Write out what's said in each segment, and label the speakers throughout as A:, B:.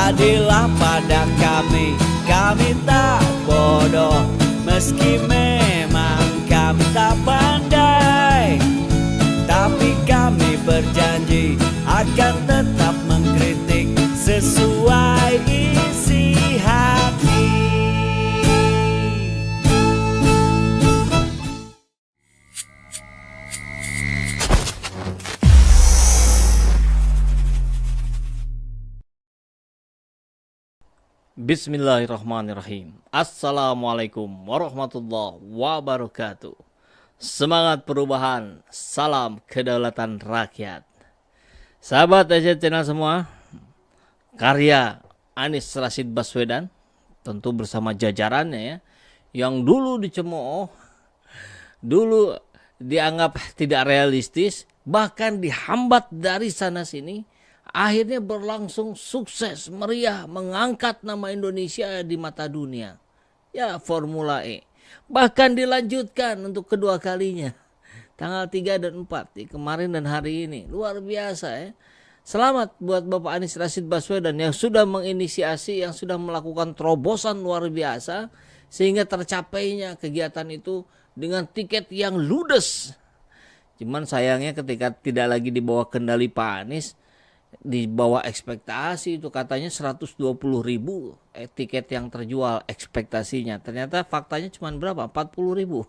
A: Jadilah pada kami tak bodoh, meski memang kami tak pandai, tapi kami berjanji akan tetap mengkritik sesuai isi hati.
B: Bismillahirrahmanirrahim. Assalamualaikum warahmatullahi wabarakatuh. Semangat perubahan, salam kedaulatan rakyat. Sahabat SC Channel semua, karya Anies Rashid Baswedan, tentu bersama jajarannya ya, yang dulu dicemooh, dulu dianggap tidak realistis, bahkan dihambat dari sana sini, akhirnya berlangsung sukses, meriah, mengangkat nama Indonesia di mata dunia. Ya, Formula E. Bahkan dilanjutkan untuk kedua kalinya. Tanggal 3 dan 4, kemarin dan hari ini. Luar biasa ya. Selamat buat Bapak Anies Rashid Baswedan yang sudah menginisiasi, yang sudah melakukan terobosan luar biasa, sehingga tercapainya kegiatan itu dengan tiket yang ludes. Cuman sayangnya ketika tidak lagi di bawah kendali Pak Anies, di bawah ekspektasi, itu katanya 120.000 tiket yang terjual ekspektasinya. Ternyata faktanya cuma berapa? 40.000.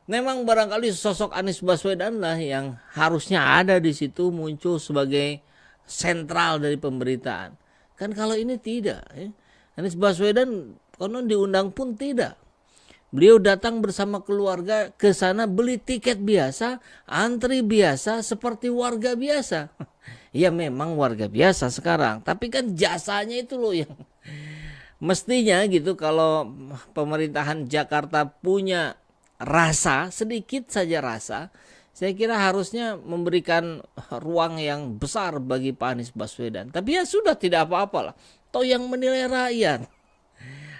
B: Memang barangkali sosok Anies Baswedan lah yang harusnya ada di situ, muncul sebagai sentral dari pemberitaan. Kan kalau ini tidak ya. Anies Baswedan konon diundang pun tidak. Beliau datang bersama keluarga ke sana, beli tiket biasa, antri biasa seperti warga biasa. Ya memang warga biasa sekarang, tapi kan jasanya itu loh yang mestinya gitu. Kalau pemerintahan Jakarta punya rasa, sedikit saja rasa, saya kira harusnya memberikan ruang yang besar bagi Pak Anies Baswedan. Tapi ya sudah, tidak apa-apalah. Toh yang menilai rakyat.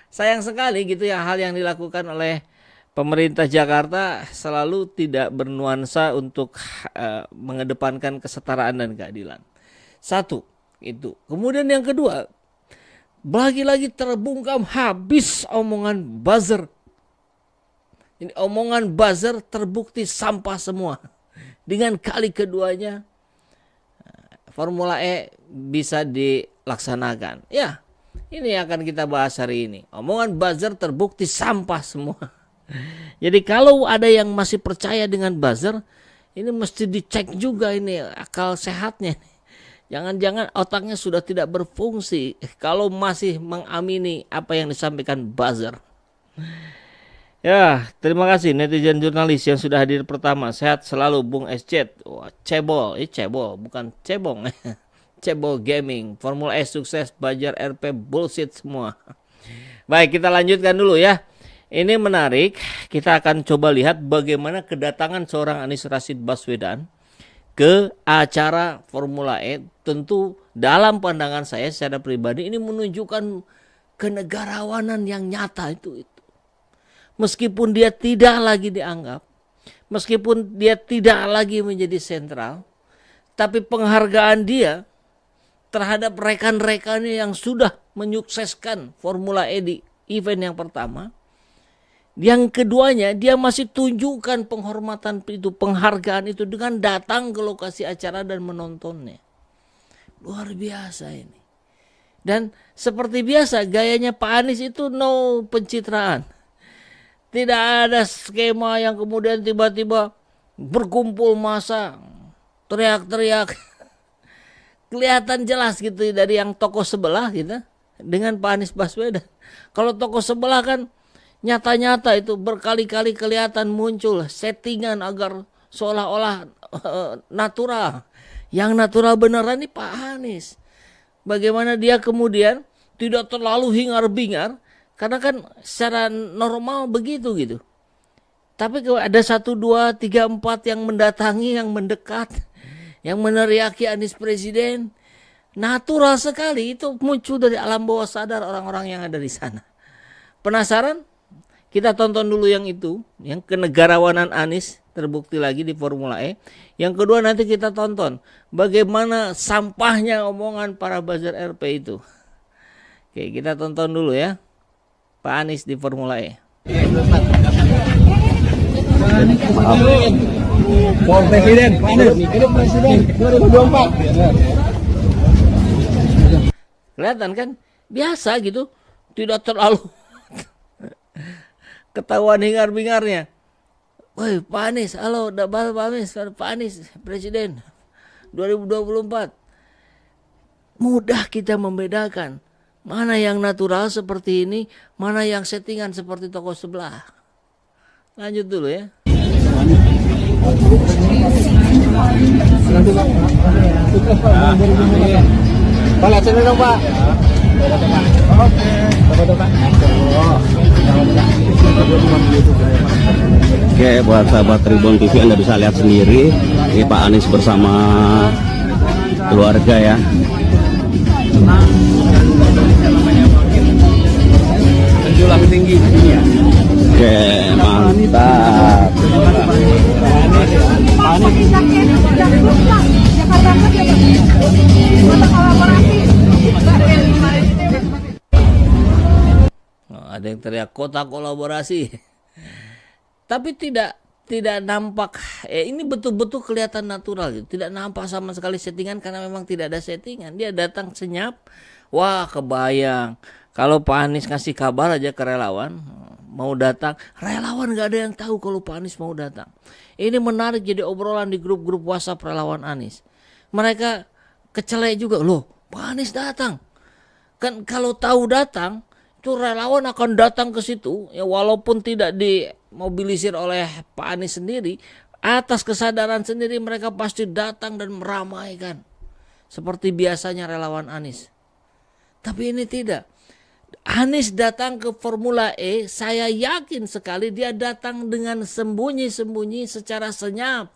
B: Sayang sekali gitu ya, hal yang dilakukan oleh pemerintah Jakarta selalu tidak bernuansa untuk mengedepankan kesetaraan dan keadilan. Satu, itu. Kemudian yang kedua, lagi-lagi terbungkam habis omongan buzzer. Ini omongan buzzer terbukti sampah semua. Dengan kali keduanya, Formula E bisa dilaksanakan. Ya, ini akan kita bahas hari ini. Omongan buzzer terbukti sampah semua. Jadi kalau ada yang masih percaya dengan buzzer, ini mesti dicek juga ini akal sehatnya. Jangan-jangan otaknya sudah tidak berfungsi kalau masih mengamini apa yang disampaikan buzzer. Ya, terima kasih netizen jurnalis yang sudah hadir pertama. Sehat selalu Bung Escet. Wah, cebol, cebol bukan cebong. Cebol Gaming, Formula E sukses, Bajar RP bullshit semua. Baik, kita lanjutkan dulu ya. Ini menarik, kita akan coba lihat bagaimana kedatangan seorang Anies Rashid Baswedan ke acara Formula E. Tentu dalam pandangan saya secara pribadi ini menunjukkan kenegarawanan yang nyata itu. Meskipun dia tidak lagi dianggap, meskipun dia tidak lagi menjadi sentral, tapi penghargaan dia terhadap rekan-rekannya yang sudah menyukseskan Formula E di event yang pertama. Yang keduanya, dia masih tunjukkan penghormatan itu, penghargaan itu dengan datang ke lokasi acara dan menontonnya. Luar biasa ini. Dan seperti biasa, gayanya Pak Anies itu no pencitraan. Tidak ada skema yang kemudian tiba-tiba berkumpul massa, teriak-teriak. Kelihatan jelas gitu dari yang tokoh sebelah gitu dengan Pak Anies Baswedan. Kalau tokoh sebelah kan nyata-nyata itu berkali-kali kelihatan muncul settingan agar seolah-olah natural. Yang natural beneran ini Pak Anies. Bagaimana dia kemudian tidak terlalu hingar-bingar, karena kan secara normal begitu gitu. Tapi kalau ada 1, 2, 3, 4 yang mendatangi, yang mendekat, yang meneriaki Anies Presiden, natural sekali itu muncul dari alam bawah sadar orang-orang yang ada di sana. Penasaran? Kita tonton dulu yang itu, yang kenegarawanan Anies terbukti lagi di Formula E. Yang kedua nanti kita tonton bagaimana sampahnya omongan para buzzer RP itu. Oke, kita tonton dulu ya Pak Anies di Formula E.
C: For Presiden, Pak Anies, ini Presiden 2024.
B: Kelihatan kan? Biasa gitu. Tidak terlalu ketahuan hingar-bingarnya. Woi Pak Anies, halo, Pak Anies, Presiden 2024. Mudah kita membedakan mana yang natural seperti ini, mana yang settingan seperti toko sebelah. Lanjut dulu ya.
C: Pak, lihat sini dong Pak. Oke, buat sahabat Tribun TV, Anda bisa lihat sendiri ini Pak Anies bersama keluarga ya. Menjulang tinggi. Oke, mantap.
B: Ada yang teriak kota kolaborasi. Tapi tidak nampak, ini betul-betul kelihatan natural gitu. Tidak nampak sama sekali settingan karena memang tidak ada settingan. Dia datang senyap. Wah, kebayang. Kalau Pak Anies ngasih kabar aja ke relawan mau datang, relawan gak ada yang tahu kalau Pak Anies mau datang. Ini menarik jadi obrolan di grup-grup WhatsApp relawan Anies. Mereka kecelek juga, loh Pak Anies datang. Kan kalau tahu datang, itu relawan akan datang ke situ, ya walaupun tidak dimobilisir oleh Pak Anies sendiri, atas kesadaran sendiri mereka pasti datang dan meramaikan. Seperti biasanya relawan Anies. Tapi ini tidak. Anies datang ke Formula E, saya yakin sekali dia datang dengan sembunyi-sembunyi secara senyap.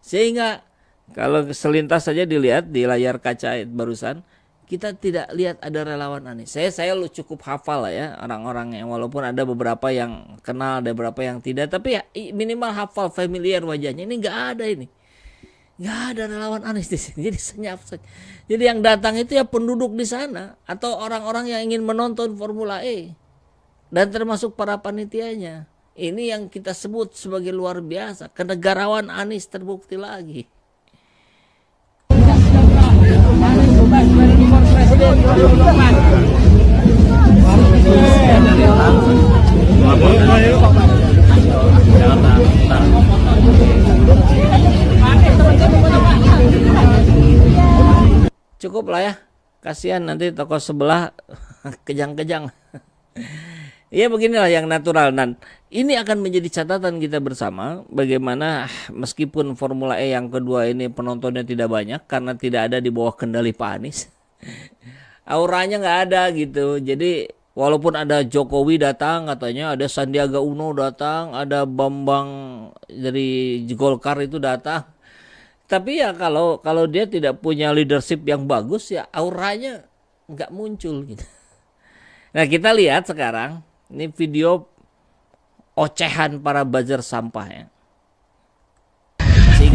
B: Sehingga kalau selintas saja dilihat di layar kaca barusan, kita tidak lihat ada relawan Anies. Saya cukup hafal lah ya orang-orang yang, walaupun ada beberapa yang kenal, ada beberapa yang tidak, tapi ya, minimal hafal, familiar wajahnya. Ini nggak ada ini. Nggak ada relawan Anies di sini, jadi senyap saja. Jadi yang datang itu ya penduduk di sana atau orang-orang yang ingin menonton Formula E dan termasuk para panitianya. Ini yang kita sebut sebagai luar biasa. Kenegarawan Anies terbukti lagi. Cukup lah ya, kasihan nanti toko sebelah kejang-kejang. Ya beginilah yang natural, dan ini akan menjadi catatan kita bersama bagaimana meskipun Formula E yang kedua ini penontonnya tidak banyak karena tidak ada di bawah kendali Pak Anies. Auranya nggak ada gitu. Jadi walaupun ada Jokowi datang, katanya ada Sandiaga Uno datang, ada Bambang dari Golkar itu datang. Tapi ya kalau dia tidak punya leadership yang bagus, ya auranya nggak muncul gitu. Nah kita lihat sekarang ini video ocehan para buzzer sampah ya.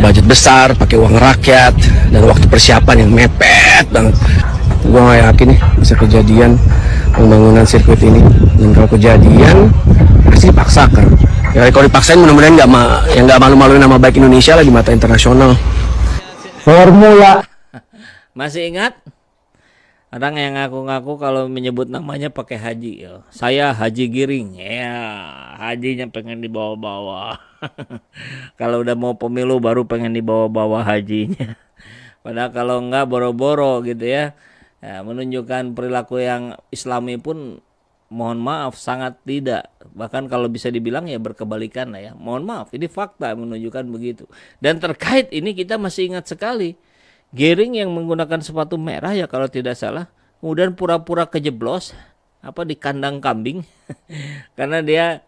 D: Budget besar, pakai uang rakyat, dan waktu persiapan yang mepet banget. Gue gak yakin nih bisa kejadian pembangunan sirkuit ini. Dan kalau kejadian pasti dipaksakan. Ya kalau dipaksain mudah-mudahan nggak malu-maluin nama baik Indonesia lah di mata internasional.
C: Formula.
B: Masih ingat? Orang yang ngaku-ngaku kalau menyebut namanya pakai haji. Ya. Saya Haji Giring. Ya, hajinya pengen dibawa-bawa. Kalau udah mau pemilu baru pengen dibawa-bawa hajinya. Padahal kalau enggak boro-boro gitu ya. Ya, menunjukkan perilaku yang Islami pun mohon maaf sangat tidak. Bahkan kalau bisa dibilang ya berkebalikan lah ya. Mohon maaf, ini fakta menunjukkan begitu. Dan terkait ini kita masih ingat sekali. Giring yang menggunakan sepatu merah ya kalau tidak salah. Kemudian pura-pura kejeblos di kandang kambing. Karena dia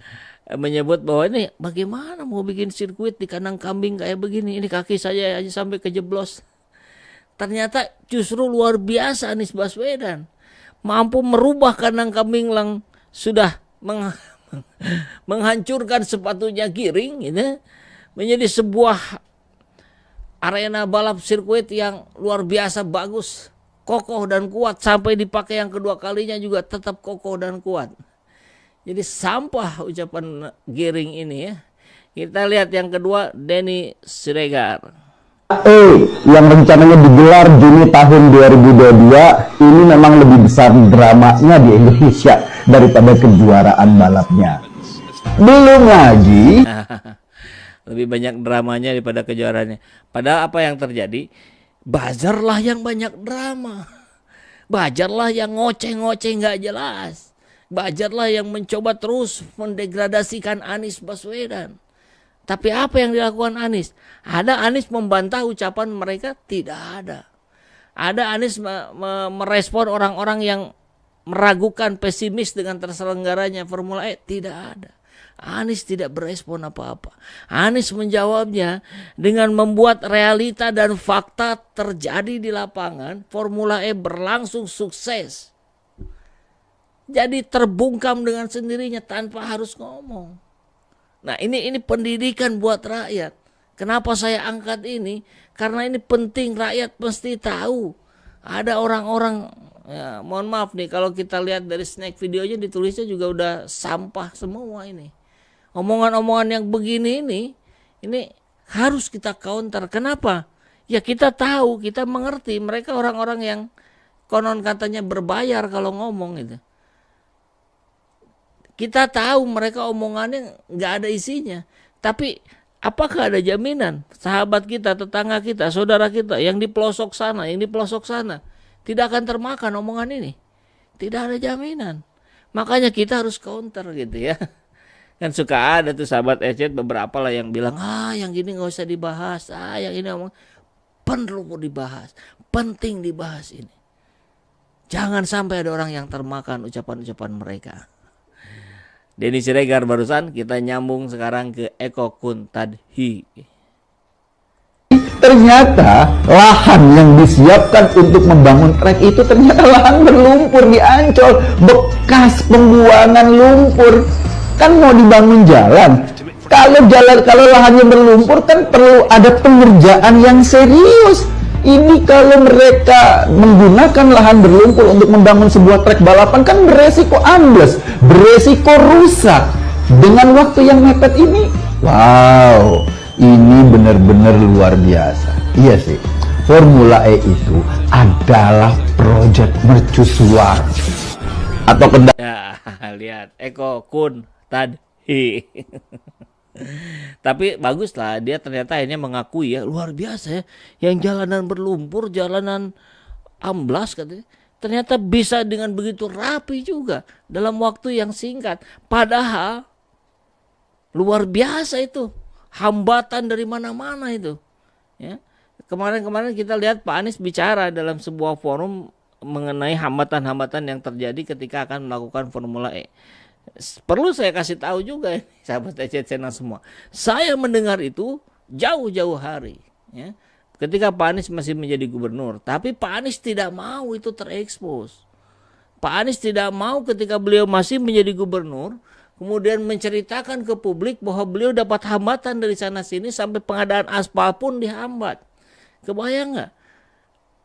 B: menyebut bahwa ini bagaimana mau bikin sirkuit di kandang kambing kayak begini. Ini kaki saya aja sampai kejeblos. Ternyata justru luar biasa Anies Baswedan. Mampu merubah kandang kambing yang sudah menghancurkan sepatunya Giring gitu, menjadi sebuah arena balap sirkuit yang luar biasa bagus. kokoh dan kuat sampai dipakai yang kedua kalinya juga tetap kokoh dan kuat. Jadi sampah ucapan Giring ini ya. Kita lihat yang kedua, Denny Siregar.
E: Yang rencananya digelar Juni tahun 2022 ini memang lebih besar dramanya di Indonesia daripada kejuaraan balapnya. Belum lagi
B: Lebih banyak dramanya daripada kejuaraannya. Padahal apa yang terjadi? Bazarlah yang banyak drama. Bazarlah yang ngoceh-ngoceh nggak jelas. Bazarlah yang mencoba terus mendegradasikan Anies Baswedan. Tapi apa yang dilakukan Anies? Ada Anies membantah ucapan mereka? Tidak ada. Ada Anies merespon orang-orang yang meragukan, pesimis dengan terselenggaranya Formula E? Tidak ada. Anies tidak berespon apa-apa. Anies menjawabnya dengan membuat realita dan fakta terjadi di lapangan. Formula E berlangsung sukses. Jadi terbungkam dengan sendirinya tanpa harus ngomong. Nah ini pendidikan buat rakyat. Kenapa saya angkat ini? Karena ini penting, rakyat mesti tahu. Ada orang-orang, ya, mohon maaf nih kalau kita lihat dari snack videonya ditulisnya juga udah sampah semua ini. Omongan-omongan yang begini ini harus kita counter. Kenapa? Ya kita tahu, kita mengerti mereka orang-orang yang konon katanya berbayar kalau ngomong itu. Kita tahu mereka omongannya nggak ada isinya. Tapi apakah ada jaminan sahabat kita, tetangga kita, saudara kita yang di pelosok sana, yang di pelosok sana tidak akan termakan omongan ini? Tidak ada jaminan. Makanya kita harus counter gitu ya. Kan suka ada tuh sahabat Ecet beberapa lah yang bilang, yang gini nggak usah dibahas, yang ini ngomong perlu dibahas, penting dibahas ini. Jangan sampai ada orang yang termakan ucapan-ucapan mereka. Denny Siregar barusan, kita nyambung sekarang ke Eko Kuntadhi.
E: ternyata lahan yang disiapkan untuk membangun trek itu ternyata lahan berlumpur di Ancol, bekas pembuangan lumpur. Kan mau dibangun jalan. Kalau lahannya berlumpur kan perlu ada pengerjaan yang serius. Ini kalau mereka menggunakan lahan berlumpur untuk membangun sebuah trek balapan kan beresiko ambles, beresiko rusak. Dengan waktu yang mepet ini, wow, ini benar-benar luar biasa. Iya sih, Formula E itu adalah proyek mercusuar atau
B: Ya, lihat Eko Kuntadhi. Tapi bagus lah, dia ternyata akhirnya mengakui ya, luar biasa ya, yang jalanan berlumpur, jalanan amblas katanya, ternyata bisa dengan begitu rapi juga dalam waktu yang singkat. Padahal luar biasa itu, hambatan dari mana-mana itu. Ya, kemarin kita lihat Pak Anies bicara dalam sebuah forum mengenai hambatan-hambatan yang terjadi ketika akan melakukan Formula E. Perlu saya kasih tahu juga sahabat EC Channel semua. Saya mendengar itu jauh-jauh hari ya, ketika Pak Anies masih menjadi gubernur. Tapi Pak Anies tidak mau itu terekspos. Pak Anies tidak mau ketika beliau masih menjadi gubernur kemudian menceritakan ke publik bahwa beliau dapat hambatan dari sana sini sampai pengadaan aspal pun dihambat. Kebayang nggak?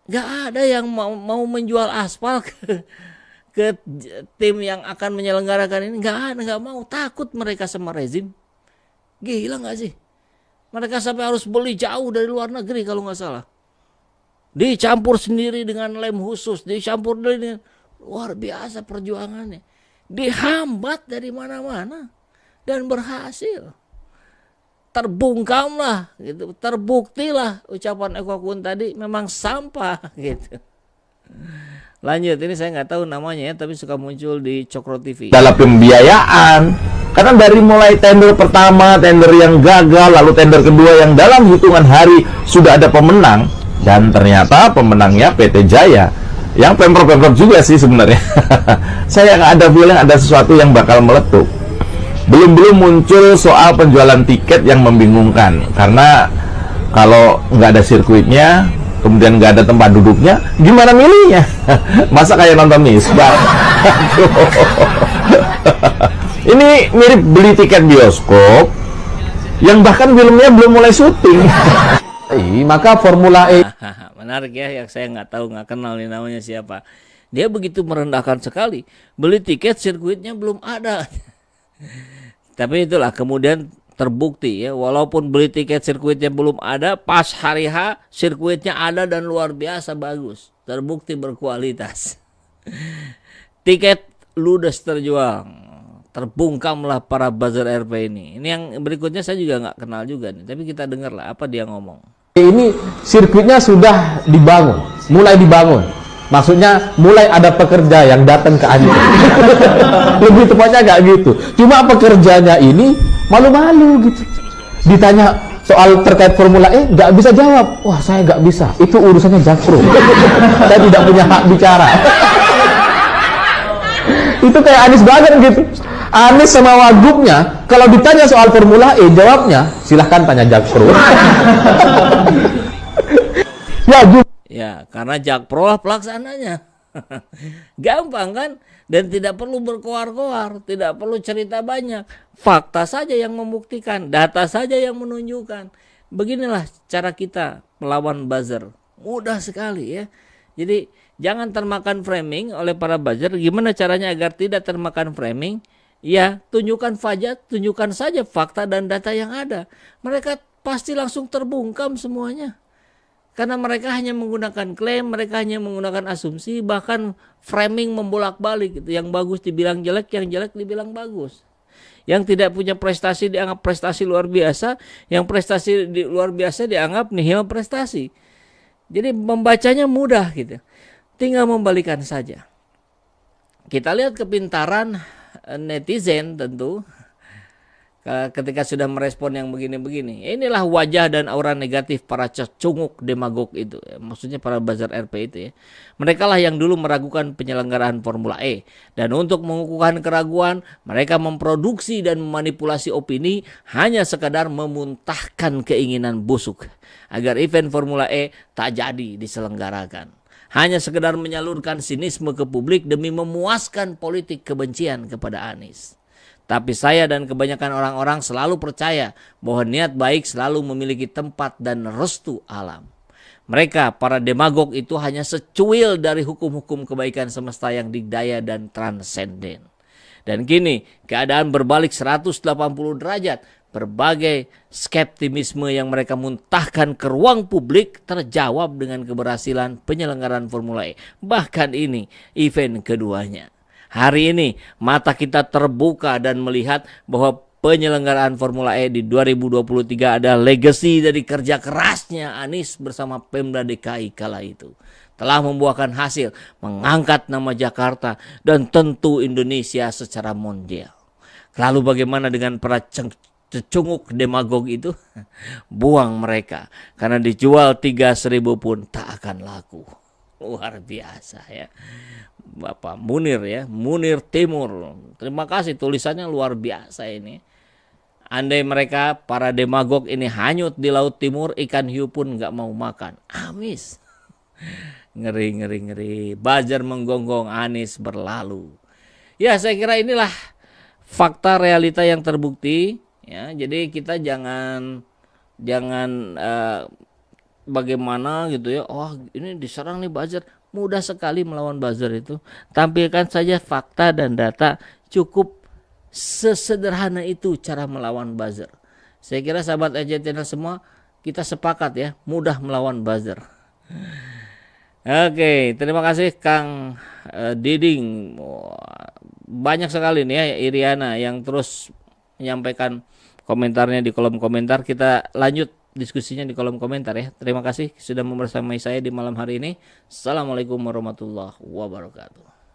B: Nggak ada yang mau menjual aspal ke tim yang akan menyelenggarakan ini. Nggak mau, takut mereka sama rezim. Gila nggak sih? Mereka sampai harus beli jauh dari luar negeri kalau nggak salah. Dicampur sendiri dengan lem khusus, dicampur dengan luar biasa perjuangannya. Dihambat dari mana-mana dan berhasil. Terbungkamlah gitu, terbuktilah ucapan Eko Kuntadhi memang sampah gitu. Lanjut, ini saya nggak tahu namanya ya, tapi suka muncul di Cokro TV.
E: Dalam pembiayaan, karena dari mulai tender pertama, tender yang gagal, lalu tender kedua yang dalam hitungan hari sudah ada pemenang, dan ternyata pemenangnya PT Jaya, yang pemprov juga sih sebenarnya. Saya nggak ada feeling ada sesuatu yang bakal meletup. Belum muncul soal penjualan tiket yang membingungkan, karena kalau nggak ada sirkuitnya, kemudian nggak ada tempat duduknya, gimana milihnya? Masa kayak nonton misbah? Ini mirip beli tiket bioskop yang bahkan filmnya belum mulai syuting. Maka Formula E
B: menarik ya, yang saya nggak tahu, nggak kenal nih namanya siapa. Dia begitu merendahkan sekali, beli tiket sirkuitnya belum ada. Tapi itulah kemudian terbukti ya, walaupun beli tiket sirkuitnya belum ada, pas hari H sirkuitnya ada dan luar biasa bagus, terbukti berkualitas. Tiket ludes terjual, terbungkamlah para buzzer RP ini. Ini yang berikutnya saya juga nggak kenal juga nih, tapi kita dengarlah apa dia ngomong.
F: Ini sirkuitnya sudah dibangun, mulai dibangun. Maksudnya mulai ada pekerja yang datang ke Ancol. Lebih tepatnya nggak gitu. Cuma pekerjanya ini malu-malu gitu. Ditanya soal terkait Formula E, nggak bisa jawab. Wah, saya nggak bisa. Itu urusannya Jakpro. Saya tidak punya hak bicara. Itu kayak Anies banget gitu. Anies sama Wagubnya, kalau ditanya soal Formula E, jawabnya silahkan tanya Jakpro.
B: Ya, karena Jakpro lah pelaksananya. Gampang kan? Dan tidak perlu berkoar-koar, tidak perlu cerita banyak. Fakta saja yang membuktikan, data saja yang menunjukkan. Beginilah cara kita melawan buzzer. Mudah sekali ya. Jadi jangan termakan framing oleh para buzzer. Gimana caranya agar tidak termakan framing? Ya, tunjukkan saja fakta dan data yang ada. Mereka pasti langsung terbungkam semuanya. Karena mereka hanya menggunakan klaim, mereka hanya menggunakan asumsi, bahkan framing membolak-balik gitu. Yang bagus dibilang jelek, yang jelek dibilang bagus. Yang tidak punya prestasi dianggap prestasi luar biasa, yang prestasi luar biasa dianggap nihil prestasi. Jadi membacanya mudah gitu. Tinggal membalikan saja. Kita lihat kepintaran netizen tentu ketika sudah merespon yang begini-begini. Inilah wajah dan aura negatif para cecunguk demagog itu. Maksudnya para buzzer RP itu ya. Mereka lah yang dulu meragukan penyelenggaraan Formula E. Dan untuk mengukuhkan keraguan, mereka memproduksi dan memanipulasi opini hanya sekadar memuntahkan keinginan busuk agar event Formula E tak jadi diselenggarakan. Hanya sekedar menyalurkan sinisme ke publik demi memuaskan politik kebencian kepada Anies. Tapi saya dan kebanyakan orang-orang selalu percaya bahwa niat baik selalu memiliki tempat dan restu alam. Mereka, para demagog itu hanya secuil dari hukum-hukum kebaikan semesta yang dikdaya dan transenden. Dan kini keadaan berbalik 180 derajat. Berbagai skeptisme yang mereka muntahkan ke ruang publik terjawab dengan keberhasilan penyelenggaraan Formula E. Bahkan ini event keduanya. Hari ini mata kita terbuka dan melihat bahwa penyelenggaraan Formula E di 2023 ada legacy dari kerja kerasnya Anies bersama Pemda DKI kala itu. Telah membuahkan hasil, mengangkat nama Jakarta dan tentu Indonesia secara mondial. Lalu bagaimana dengan para cecunguk demagog itu? Buang mereka, karena dijual 3.000 pun tak akan laku. Luar biasa ya. Bapak Munir ya, Munir Timur. Terima kasih, tulisannya luar biasa ini. Andai mereka para demagog ini hanyut di Laut Timur, ikan hiu pun nggak mau makan. Amis. Ngeri. Buzzer menggonggong, Anies berlalu. Ya, saya kira inilah fakta realita yang terbukti. Ya, jadi kita jangan bagaimana gitu ya. Oh, ini diserang nih buzzer. Mudah sekali melawan buzzer itu. Tampilkan saja fakta dan data. Cukup sesederhana itu cara melawan buzzer. Saya kira sahabat Agentena semua kita sepakat ya, mudah melawan buzzer. Oke, terima kasih Kang Diding. Banyak sekali nih ya Iriana yang terus menyampaikan komentarnya di kolom komentar. Kita lanjut diskusinya di kolom komentar ya. Terima kasih sudah membersamai saya di malam hari ini. Assalamualaikum warahmatullahi wabarakatuh.